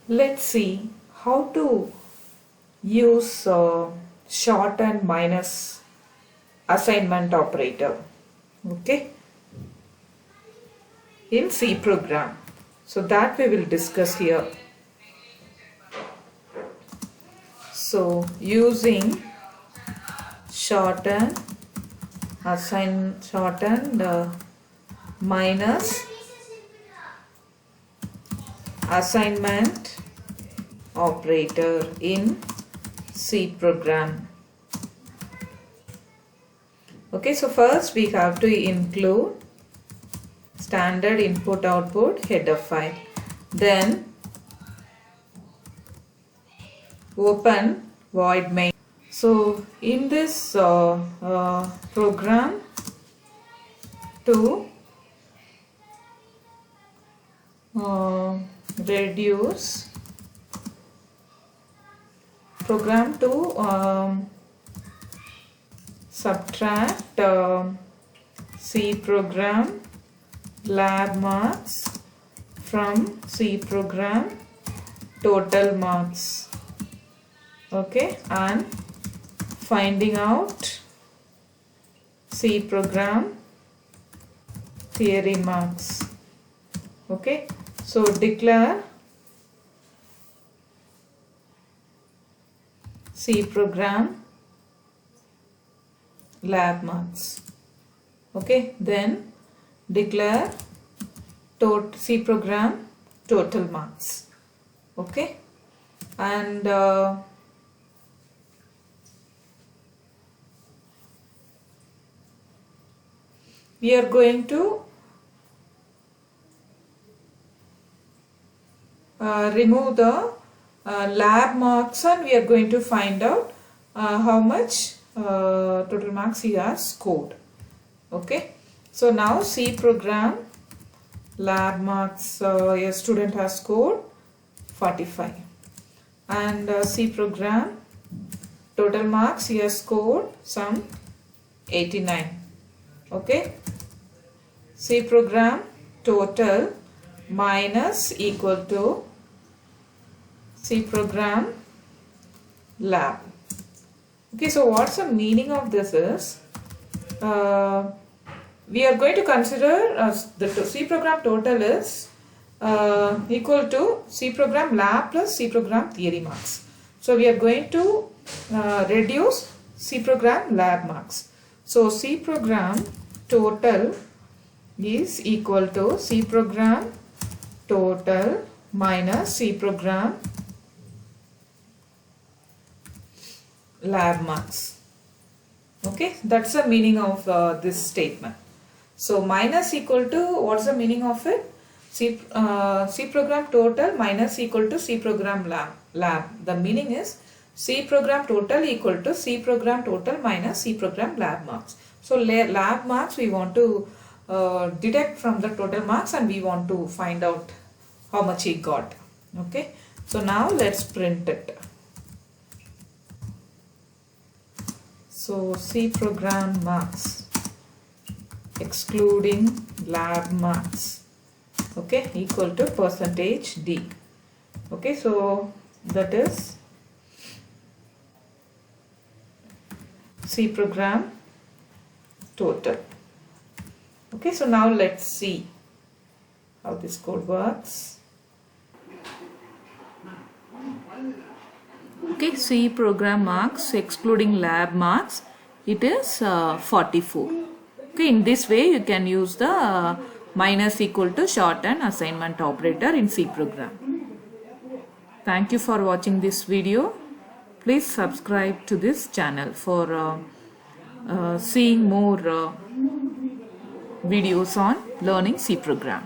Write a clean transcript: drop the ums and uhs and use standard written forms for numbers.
Let's see how to use shorthand minus assignment operator, okay, in C program. So that we will discuss here. So using shorthand minus assignment operator in C program. Okay, so first we have to include standard input output header file, then open void main. So in this program to reduce program to subtract C program lab marks from C program total marks, okay, and finding out C program theory marks, okay. So declare C program lab marks, okay, then declare C program total marks, okay, and we are going to remove the lab marks, and we are going to find out how much total marks he has scored, okay. So now C program lab marks, a student has scored 45, and C program total marks he has scored some 89, okay. C program total minus equal to C program lab, okay. So what's the meaning of this is, we are going to consider the C program total is equal to C program lab plus C program theory marks. So we are going to reduce C program lab marks. So C program total is equal to C program total minus C program lab marks, okay. That's the meaning of this statement. So minus equal to, what's the meaning of it? C program total minus equal to C program lab. The meaning is C program total equal to C program total minus C program lab marks. So lab marks we want to deduct from the total marks, and we want to find out how much he got, okay. So now let's print it. So C program marks excluding lab marks, okay, equal to percentage D, okay. So that is C program total, okay. So now let's see how this code works. Okay, C program marks excluding lab marks, it is 44. Okay, in this way you can use the minus equal to shorthand assignment operator in C program. Thank you for watching this video. Please subscribe to this channel for seeing more videos on learning C program.